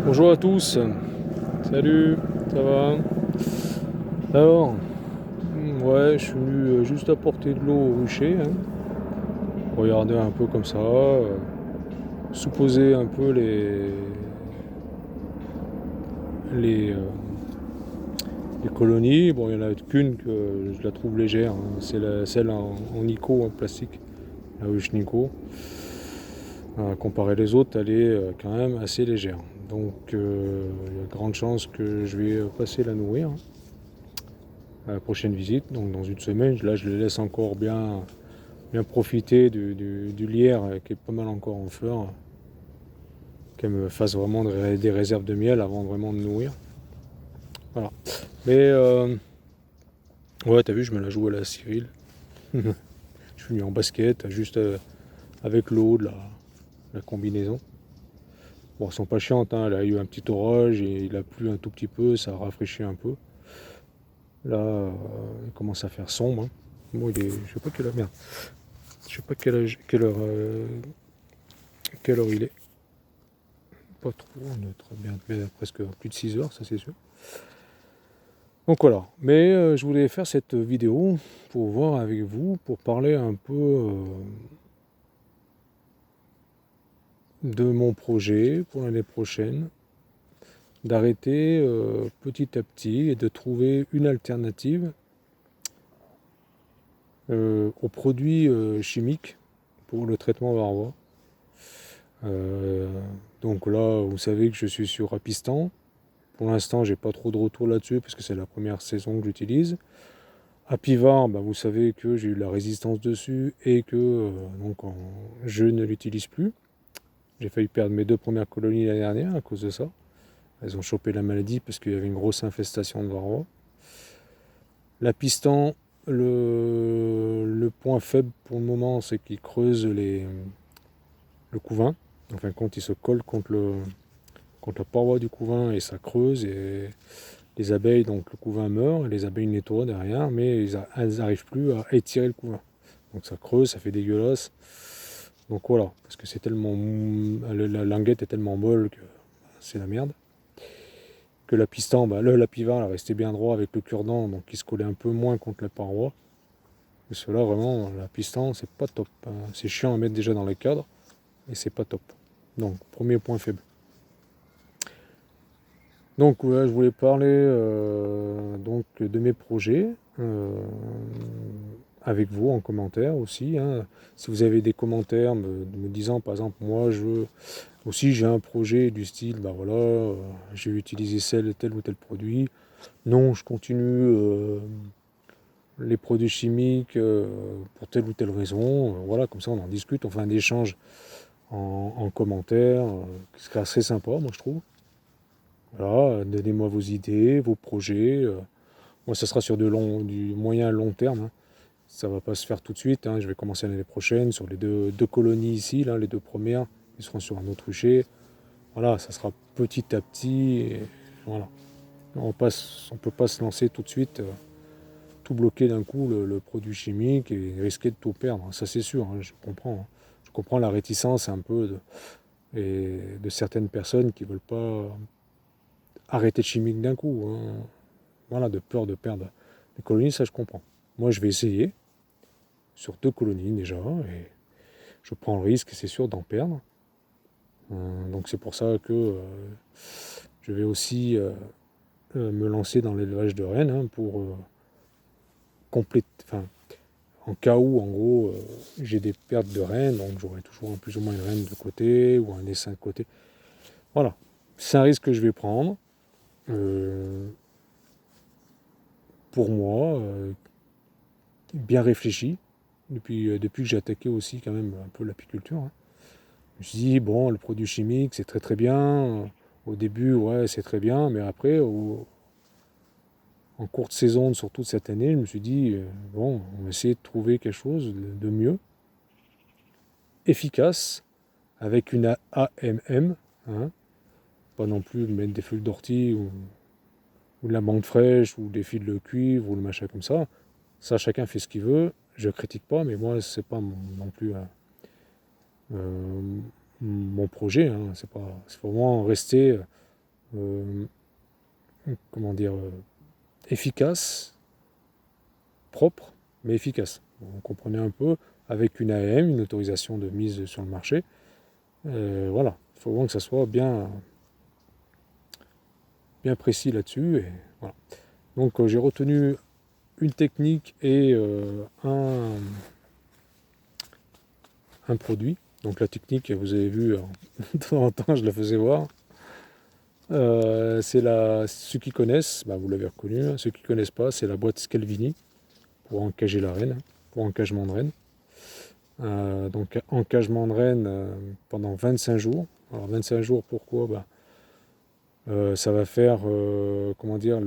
Bonjour à tous, salut, ça va? Alors, ouais, je suis venu juste apporter de l'eau au rucher, hein. Regarder un peu comme ça, souposer un peu les, euh, les colonies. Bon, il n'y en a qu'une que je la trouve légère, hein. C'est celle en Nico, en plastique, la ruche Nico. Comparé les autres, elle est quand même assez légère. Donc, il y a de grandes chances que je vais passer la nourrir, hein, à la prochaine visite, donc dans une semaine. Là, je les laisse encore bien profiter du lierre qui est pas mal encore en fleurs, qu'elle me fasse vraiment des réserves de miel avant vraiment de nourrir. Voilà. Mais ouais, t'as vu, je me la joue à la Cyril. Je suis venu en basket, juste avec l'eau de la combinaison. Bon, elles sont pas chiantes, hein. Elle a eu un petit orage et il a plu un tout petit peu, ça a rafraîchi un peu. Là, il commence à faire sombre, hein. Bon, je sais pas quelle heure, merde. Je sais pas quelle heure il est. Pas trop, on est très bien, presque plus de 6 heures, ça c'est sûr. Donc voilà, mais je voulais faire cette vidéo pour voir avec vous, pour parler un peu de mon projet pour l'année prochaine, d'arrêter petit à petit et de trouver une alternative aux produits chimiques pour le traitement varroa. Euh, donc là, vous savez que je suis sur Apistan. Pour l'instant, j'ai pas trop de retour là-dessus parce que c'est la première saison que j'utilise. Apivar, bah, vous savez que j'ai eu la résistance dessus et que je ne l'utilise plus. J'ai failli perdre mes 2 premières colonies l'année dernière à cause de ça. Elles ont chopé la maladie parce qu'il y avait une grosse infestation de varroa. L'apistan, le point faible pour le moment, c'est qu'il creuse le couvain. En fin de compte, il se colle contre la paroi du couvain et ça creuse et les abeilles, donc le couvain meurt et les abeilles nettoient derrière, mais elles n'arrivent plus à étirer le couvain. Donc ça creuse, ça fait dégueulasse. Donc voilà, parce que c'est tellement. La languette est tellement molle que c'est la merde. Que la piston, bah, la piva, elle restait bien droit avec le cure-dent, donc il se collait un peu moins contre la paroi. Et cela, vraiment, la piston, c'est pas top, hein. C'est chiant à mettre déjà dans les cadres, et c'est pas top. Donc, premier point faible. Donc, ouais, je voulais parler donc, de mes projets. Avec vous en commentaire aussi, hein. Si vous avez des commentaires me disant, par exemple, moi, aussi j'ai un projet du style, bah voilà, j'ai utilisé tel ou tel produit. Non, je continue les produits chimiques pour telle ou telle raison. Voilà, comme ça on en discute, on fait un échange en commentaire, ce qui est assez sympa, moi je trouve. Voilà, donnez-moi vos idées, vos projets. Moi, ça sera sur du moyen long terme, hein. Ça va pas se faire tout de suite, hein. Je vais commencer l'année prochaine sur les deux colonies ici, là, les 2 premières. Ils seront sur un autre rucher. Voilà, ça sera petit à petit. Et voilà. On peut pas se lancer tout de suite, tout bloquer d'un coup le produit chimique et risquer de tout perdre. Ça c'est sûr, hein, je comprends, hein. Je comprends la réticence un peu de certaines personnes qui veulent pas arrêter le chimique d'un coup, hein. Voilà, de peur de perdre les colonies, ça je comprends. Moi je vais essayer sur 2 colonies déjà et je prends le risque, c'est sûr, d'en perdre. Donc c'est pour ça que je vais aussi me lancer dans l'élevage de rennes, hein, pour compléter, enfin, en cas où, en gros, j'ai des pertes de rennes, donc j'aurai toujours plus ou moins une reine de côté ou un essaim de côté. Voilà, c'est un risque que je vais prendre euh, pour moi, bien réfléchi, depuis que j'ai attaqué aussi quand même un peu l'apiculture, hein. Je me suis dit, bon, le produit chimique, c'est très très bien. Au début, ouais, c'est très bien, mais après, en courte saison, surtout cette année, je me suis dit, bon, on va essayer de trouver quelque chose de mieux, efficace, avec une AMM, hein, pas non plus mettre des feuilles d'ortie ou de la menthe fraîche ou des fils de cuivre ou le machin comme ça. Ça, chacun fait ce qu'il veut. Je critique pas, mais moi, c'est pas non plus euh, mon projet, hein. C'est vraiment rester. comment dire, efficace, propre, mais efficace. Vous comprenez un peu, avec une AEM, une autorisation de mise sur le marché. Voilà, il faut vraiment que ça soit bien précis là-dessus. Et voilà. Donc j'ai retenu une technique et un produit. Donc la technique, vous avez vu, de temps en temps, je la faisais voir. Ceux qui connaissent, bah, vous l'avez reconnu. Hein. Ceux qui ne connaissent pas, c'est la boîte Scalvini pour encager la reine, pour encagement de reine. Donc encagement de reine pendant 25 jours. Alors 25 jours, pourquoi ça va faire comment dire,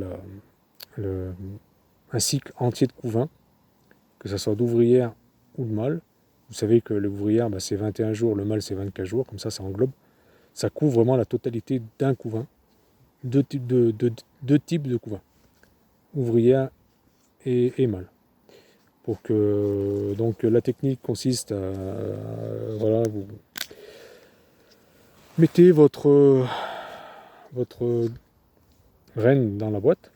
un cycle entier de couvain, que ce soit d'ouvrière ou de mâle. Vous savez que l'ouvrière, c'est 21 jours, le mâle c'est 24 jours, comme ça englobe. Ça couvre vraiment la totalité d'un couvain, deux types de couvain, ouvrière et mâle. Pour que donc la technique consiste à voilà, vous mettez votre reine dans la boîte,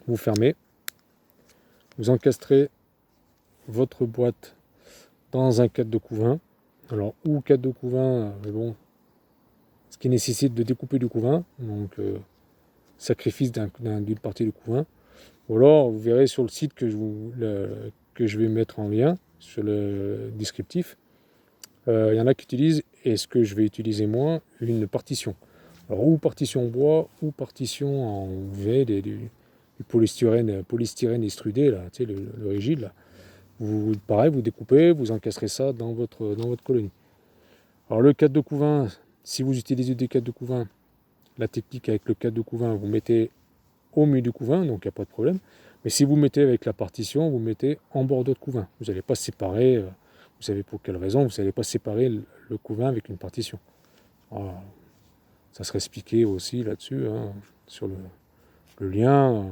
vous fermez, vous encastrez votre boîte dans un cadre de couvain. Alors, ou cadre de couvain, mais bon, ce qui nécessite de découper du couvain, donc sacrifice d'une partie du couvain. Ou alors, vous verrez sur le site que je vais mettre en lien, sur le descriptif, il y en a qui utilisent, et ce que je vais utiliser moi, une partition. Alors, ou partition bois, ou partition en V, du polystyrène extrudé, là, tu sais, le rigide, là. Pareil, vous découpez, vous encastrez ça dans votre colonie. Alors le cadre de couvain, si vous utilisez des cadres de couvain, la technique avec le cadre de couvain, vous mettez au milieu du couvain, donc il n'y a pas de problème. Mais si vous mettez avec la partition, vous mettez en bord de couvain. Vous n'allez pas séparer, vous savez pour quelle raison, vous n'allez pas séparer le couvain avec une partition. Voilà. Ça serait expliqué aussi là-dessus, hein, sur le lien.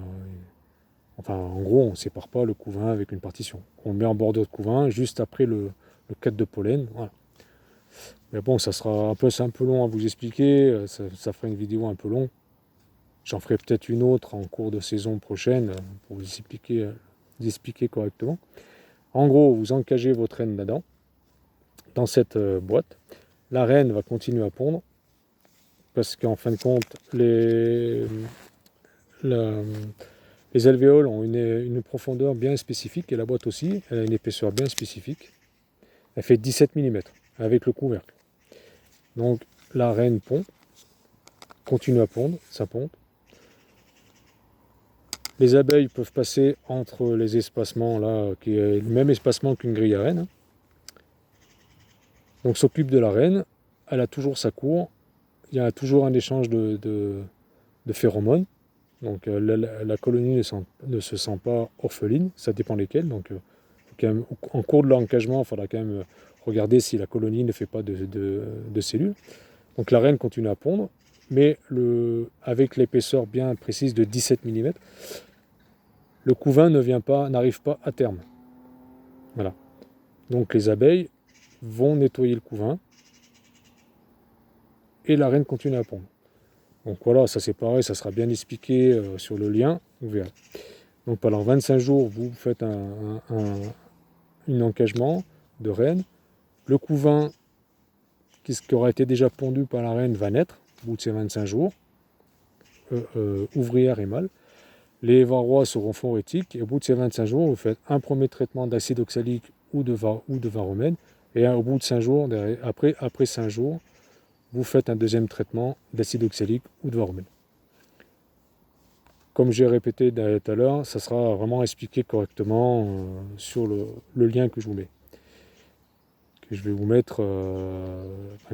Enfin, en gros, on ne sépare pas le couvain avec une partition. On le met en bord de couvain juste après le cadre de pollen. Voilà. Mais bon, ça sera c'est un peu long à vous expliquer. Ça fera une vidéo un peu longue. J'en ferai peut-être une autre en cours de saison prochaine pour vous expliquer correctement. En gros, vous encagez votre reine là-dedans, dans cette boîte. La reine va continuer à pondre parce qu'en fin de compte, les alvéoles ont une profondeur bien spécifique et la boîte aussi, elle a une épaisseur bien spécifique. Elle fait 17 mm avec le couvercle. Donc la reine pond, continue à pondre, ça pond. Les abeilles peuvent passer entre les espacements là, qui est le même espacement qu'une grille à reine. Donc s'occupe de la reine, elle a toujours sa cour, il y a toujours un échange de phéromones. Donc la colonie ne se sent pas orpheline, ça dépend lesquelles. Donc quand même, en cours de l'engagement, il faudra quand même regarder si la colonie ne fait pas de cellules. Donc la reine continue à pondre, mais avec l'épaisseur bien précise de 17 mm, le couvain n'arrive pas à terme. Voilà. Donc les abeilles vont nettoyer le couvain et la reine continue à pondre. Donc voilà, ça c'est pareil, ça sera bien expliqué sur le lien, vous verrez. Donc pendant 25 jours, vous faites un encagement de reine. Le couvain qui aura été déjà pondu par la reine va naître au bout de ces 25 jours, ouvrière et mâle. Les varrois seront florétiques et au bout de ces 25 jours, vous faites un premier traitement d'acide oxalique ou de varomène et au bout de 5 jours, après 5 jours, vous faites un deuxième traitement d'acide oxalique ou de varomène. Comme j'ai répété tout à l'heure, ça sera vraiment expliqué correctement sur le lien que je vous mets. Que je vais vous mettre,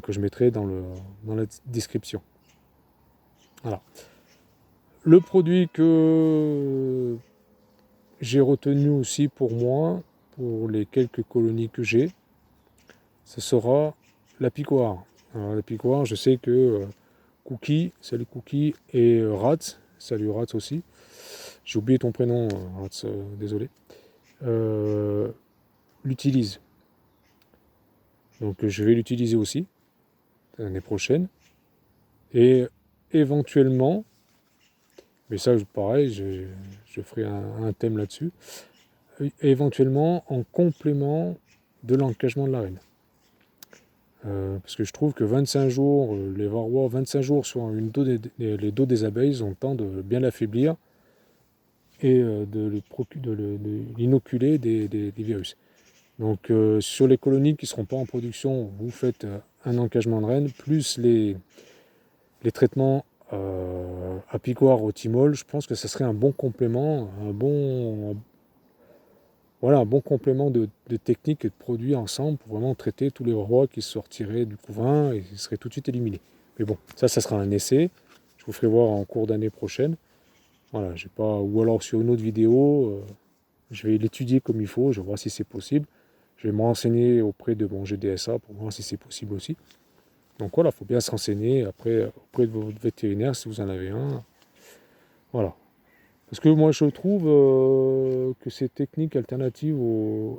que je mettrai dans la description. Voilà. Le produit que j'ai retenu aussi pour moi, pour les quelques colonies que j'ai, ce sera la picoire. Alors, la picoire, je sais que Cookie, salut Cookie, et Rats, salut Rats aussi. J'ai oublié ton prénom, Rats, désolé. L'utilise. Donc je vais l'utiliser aussi l'année prochaine. Et éventuellement, mais ça pareil, je ferai un thème là-dessus, éventuellement en complément de l'encagement de la reine. Parce que je trouve que 25 jours, les varrois, 25 jours sur les dos des abeilles ont le temps de bien l'affaiblir et de l'inoculer des virus. Donc sur les colonies qui ne seront pas en production, vous faites un encagement de reine, plus les traitements apicoires au thymol. Je pense que ça serait un bon complément, un bon complément de techniques et de produits ensemble pour vraiment traiter tous les varrois qui sortiraient du couvain et qui seraient tout de suite éliminés. Mais bon, ça sera un essai. Je vous ferai voir en cours d'année prochaine. Voilà, j'ai pas, ou alors sur une autre vidéo, je vais l'étudier comme il faut, je vais voir si c'est possible. Je vais me renseigner auprès de mon GDSA pour voir si c'est possible aussi. Donc voilà, il faut bien se renseigner après auprès de votre vétérinaire si vous en avez un. Voilà. Parce que moi je trouve que ces techniques alternatives aux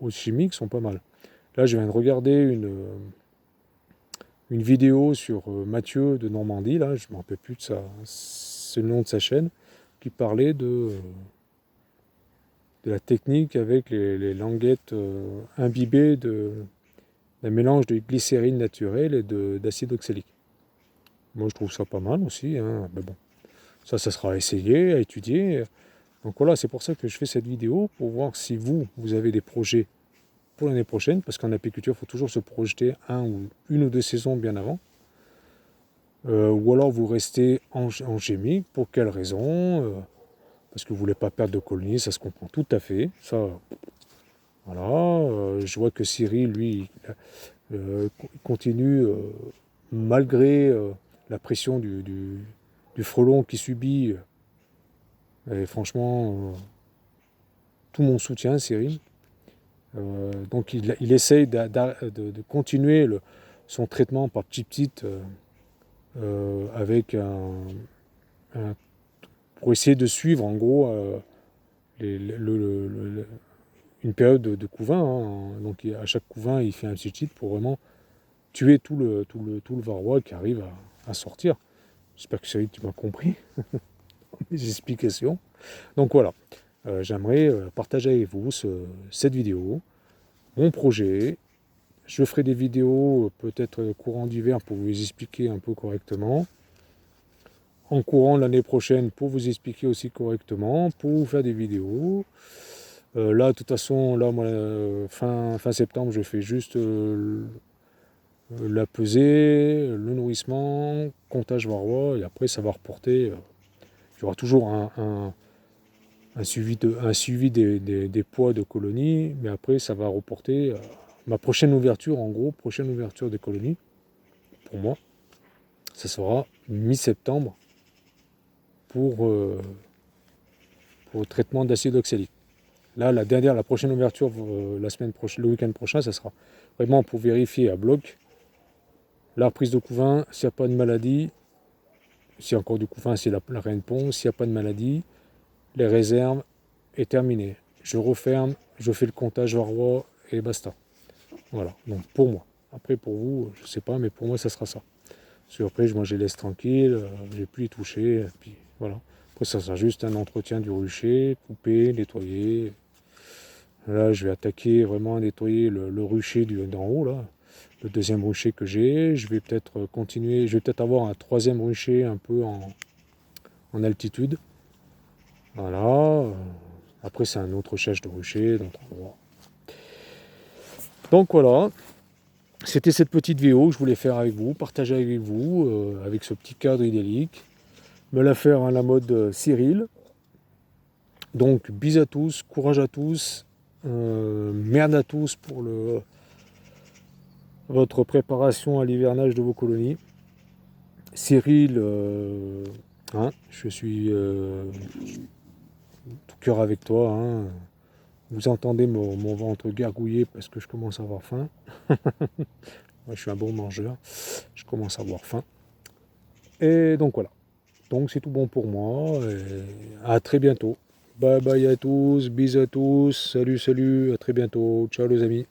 chimiques sont pas mal. Là je viens de regarder une vidéo sur Mathieu de Normandie, là, je ne me rappelle plus de c'est le nom de sa chaîne, qui parlait de la technique avec les languettes imbibées d'un mélange de glycérine naturelle et d'acide oxalique. Moi je trouve ça pas mal aussi, hein, mais bon. Ça sera à essayer, à étudier. Donc voilà, c'est pour ça que je fais cette vidéo, pour voir si vous avez des projets pour l'année prochaine, parce qu'en apiculture, il faut toujours se projeter une ou deux saisons bien avant. Ou alors vous restez en chimique, pour quelle raison parce que vous ne voulez pas perdre de colonies, ça se comprend tout à fait. Ça, voilà. Je vois que Cyril, lui, continue, malgré la pression du frelon qui subit. Et franchement, tout mon soutien, Cyril. Donc il essaye de continuer son traitement par petites avec pour essayer de suivre en gros une période de couvain. Hein. Donc à chaque couvain, il fait un petit cheat pour vraiment tuer tout le varroa qui arrive à sortir. J'espère que Cyril, tu m'as compris mes explications. Donc voilà, j'aimerais partager avec vous cette vidéo, mon projet. Je ferai des vidéos peut-être courant d'hiver pour vous expliquer un peu correctement. En courant l'année prochaine pour vous expliquer aussi correctement, pour vous faire des vidéos. Là, de toute façon, là, moi, fin septembre, je fais juste la pesée, le nourrissement, comptage varroa, et après ça va reporter. Il y aura toujours un suivi des poids de colonies, mais après ça va reporter ma prochaine ouverture, en gros, prochaine ouverture des colonies, pour moi, ça sera mi-septembre pour le traitement d'acide oxalique. Là, la prochaine ouverture, la semaine prochaine, le week-end prochain, ça sera vraiment pour vérifier à bloc la reprise de couvain, s'il n'y a pas de maladie, s'il y a encore du couvain, c'est la reine ponce, s'il n'y a pas de maladie, les réserves est terminé. Je referme, je fais le comptage varroa et basta. Voilà, donc pour moi. Après pour vous, je sais pas, mais pour moi ça sera ça. Parce qu'après, moi je les laisse tranquilles, j'ai plus y toucher, et puis voilà. Après ça sera juste un entretien du rucher, couper, nettoyer. Là je vais attaquer vraiment à nettoyer le rucher d'en haut là. Le deuxième rucher que j'ai, je vais peut-être continuer, je vais peut-être avoir un troisième rucher un peu en altitude. Voilà. Après c'est un autre chèche de rucher, donc voilà. C'était cette petite vidéo que je voulais faire avec vous, partager avec vous, avec ce petit cadre idyllique. Me la faire à la mode Cyril. Donc bis à tous, courage à tous, merde à tous pour votre préparation à l'hivernage de vos colonies. Cyril, je suis tout cœur avec toi. Hein. Vous entendez mon ventre gargouiller parce que je commence à avoir faim. Moi, je suis un bon mangeur. Je commence à avoir faim. Et donc voilà. Donc c'est tout bon pour moi. Et à très bientôt. Bye bye à tous. Bisous à tous. Salut, salut. À très bientôt. Ciao les amis.